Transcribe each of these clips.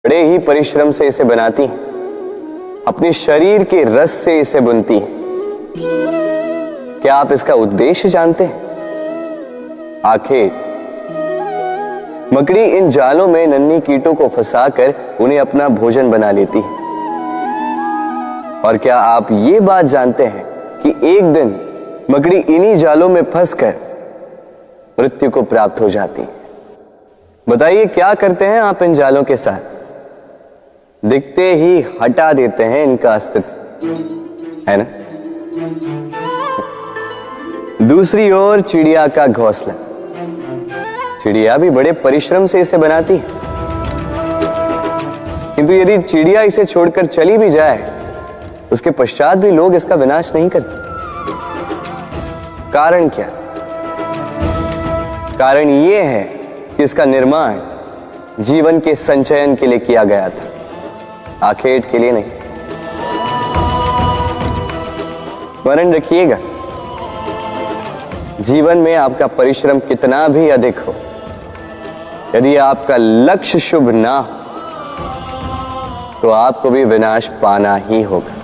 बड़े ही परिश्रम से इसे बनाती हैं, अपने शरीर के रस से इसे बुनती हैं। क्या आप इसका उद्देश्य जानते हैं? आखिर मकड़ी इन जालों में नन्ही कीटों को फंसाकर उन्हें अपना भोजन बना लेती है। और क्या आप ये बात जानते हैं कि एक दिन मकड़ी इन्हीं जालों में फंसकर मृत्यु को प्राप्त हो जाती है? बताइए क्या करते हैं आप इन जालों के साथ? दिखते ही हटा देते हैं इनका अस्तित्व, है ना? दूसरी ओर चिड़िया का घोंसला। चिड़िया भी बड़े परिश्रम से इसे बनाती है, किंतु यदि चिड़िया इसे छोड़कर चली भी जाए, उसके पश्चात भी लोग इसका विनाश नहीं करते। कारण क्या? कारण यह है कि इसका निर्माण जीवन के संचयन के लिए किया गया था, आखेट के लिए नहीं। स्मरण रखिएगा, जीवन में आपका परिश्रम कितना भी अधिक हो, यदि आपका लक्ष्य शुभ ना हो तो आपको भी विनाश पाना ही होगा।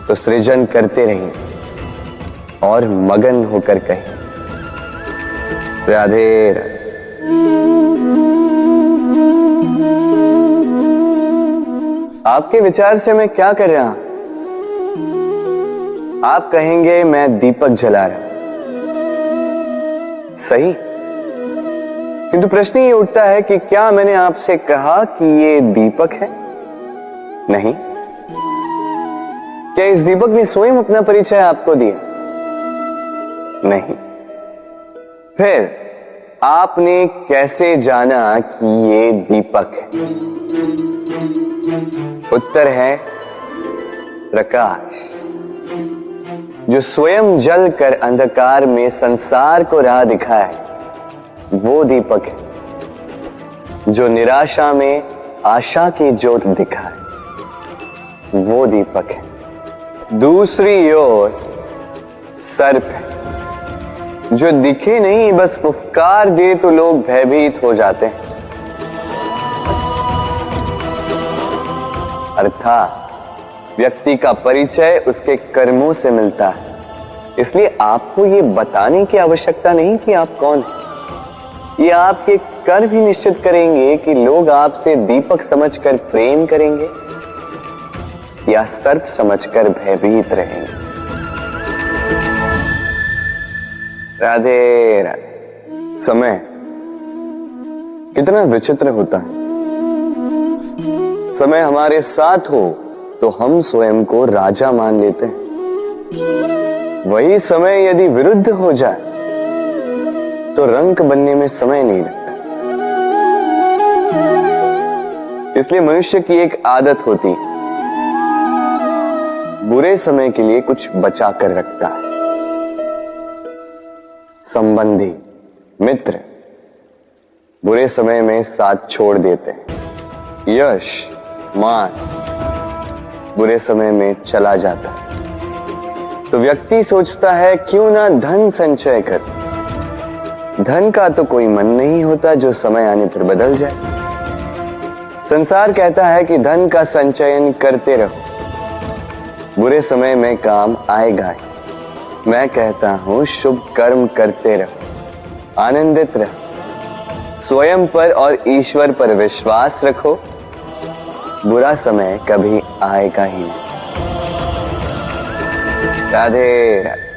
तो सृजन करते रहिए और मगन होकर कहिए राधे राधे। आपके विचार से मैं क्या कर रहा हूं? आप कहेंगे मैं दीपक जला रहा हूं, सही। किंतु प्रश्न ये उठता है कि क्या मैंने आपसे कहा कि ये दीपक है? नहीं। क्या इस दीपक ने स्वयं अपना परिचय आपको दिया? नहीं। फिर आपने कैसे जाना कि ये दीपक है? उत्तर है प्रकाश, जो स्वयं जलकर अंधकार में संसार को राह दिखाए, वो दीपक है। जो निराशा में आशा की ज्योत दिखाए, वो दीपक है। दूसरी ओर सर्प है, जो दिखे नहीं, बस फुफकार दे तो लोग भयभीत हो जाते हैं। अर्थात व्यक्ति का परिचय उसके कर्मों से मिलता है, इसलिए आपको यह बताने की आवश्यकता नहीं कि आप कौन हैं। ये आपके कर्म ही निश्चित करेंगे कि लोग आपसे दीपक समझकर प्रेम करेंगे या सर्प समझकर भयभीत रहेंगे। राधे राधे। समय कितना विचित्र होता है। समय हमारे साथ हो तो हम स्वयं को राजा मान लेते हैं, वही समय यदि विरुद्ध हो जाए तो रंक बनने में समय नहीं लगता। इसलिए मनुष्य की एक आदत होती है, बुरे समय के लिए कुछ बचा कर रखता है। संबंधी, मित्र बुरे समय में साथ छोड़ देते हैं। यश, मान बुरे समय में चला जाता है। तो व्यक्ति सोचता है क्यों ना धन संचय कर। धन का तो कोई मन नहीं होता जो समय आने पर बदल जाए। संसार कहता है कि धन का संचयन करते रहो, बुरे समय में काम आएगा ही। मैं कहता हूं शुभ कर्म करते रहो, आनंदित रहो, स्वयं पर और ईश्वर पर विश्वास रखो, बुरा समय कभी आएगा ही नहीं। राधे राधे।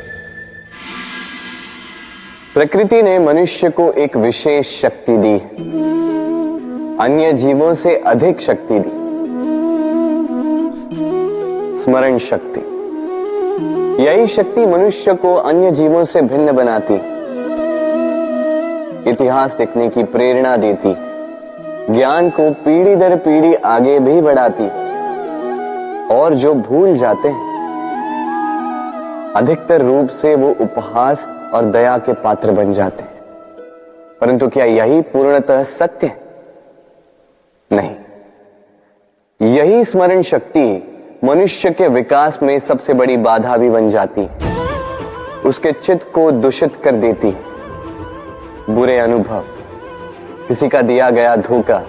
प्रकृति ने मनुष्य को एक विशेष शक्ति दी, अन्य जीवों से अधिक शक्ति दी, स्मरण शक्ति। यही शक्ति मनुष्य को अन्य जीवों से भिन्न बनाती, इतिहास लिखने की प्रेरणा देती, ज्ञान को पीढ़ी दर पीढ़ी आगे भी बढ़ाती। और जो भूल जाते हैं, अधिकतर रूप से वो उपहास और दया के पात्र बन जाते हैं। परंतु क्या यही पूर्णतः सत्य है? नहीं। यही स्मरण शक्ति मनुष्य के विकास में सबसे बड़ी बाधा भी बन जाती, उसके चित्त को दूषित कर देती। बुरे अनुभव, किसी का दिया गया धोखा,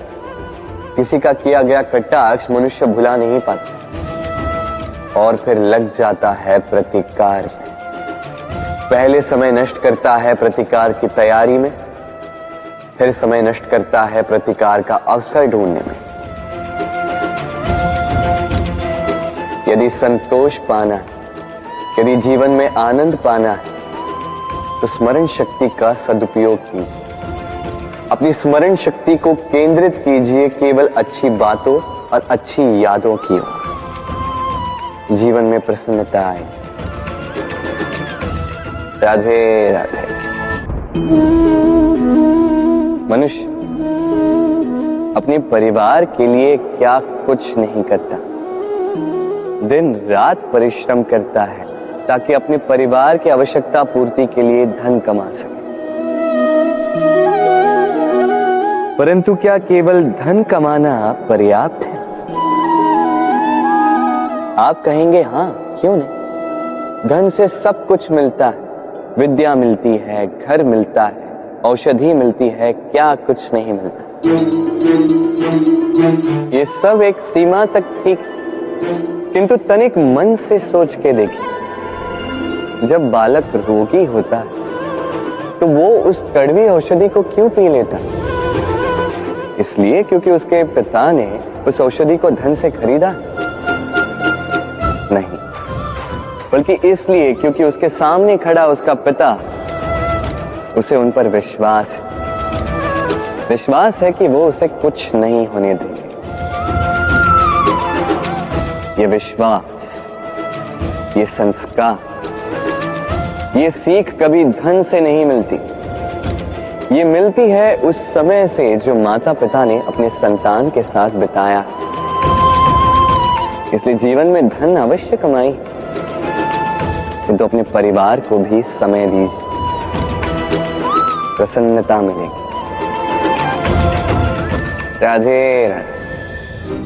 किसी का किया गया कटाक्ष मनुष्य भुला नहीं पाता और फिर लग जाता है प्रतिकार में। पहले समय नष्ट करता है प्रतिकार की तैयारी में, फिर समय नष्ट करता है प्रतिकार का अवसर ढूंढने में। यदि संतोष पाना है, यदि जीवन में आनंद पाना है, तो स्मरण शक्ति का सदुपयोग कीजिए। अपनी स्मरण शक्ति को केंद्रित कीजिए केवल अच्छी बातों और अच्छी यादों की ओर। जीवन में प्रसन्नता आए। राधे राधे। मनुष्य अपने परिवार के लिए क्या कुछ नहीं करता, दिन रात परिश्रम करता है ताकि अपने परिवार की आवश्यकता पूर्ति के लिए धन कमा सके। परंतु क्या केवल धन कमाना पर्याप्त है? आप कहेंगे हाँ, क्यों नहीं। धन से सब कुछ मिलता है, विद्या मिलती है, घर मिलता है, औषधि मिलती है, क्या कुछ नहीं मिलता। ये सब एक सीमा तक ठीक है, किंतु तनिक मन से सोच के देखिए, जब बालक रोगी होता है तो वो उस कड़वी औषधि को क्यों पी लेता है? इसलिए क्योंकि उसके पिता ने उस औषधि को धन से खरीदा? नहीं, बल्कि इसलिए क्योंकि उसके सामने खड़ा उसका पिता, उसे उन पर विश्वास है। विश्वास है कि वो उसे कुछ नहीं होने देंगे। ये विश्वास, ये संस्कार, ये सीख कभी धन से नहीं मिलती। ये मिलती है उस समय से जो माता पिता ने अपने संतान के साथ बिताया। इसलिए जीवन में धन अवश्य कमाई, किंतु अपने परिवार को भी समय दीजिए, प्रसन्नता मिलेगी। राधे राधे।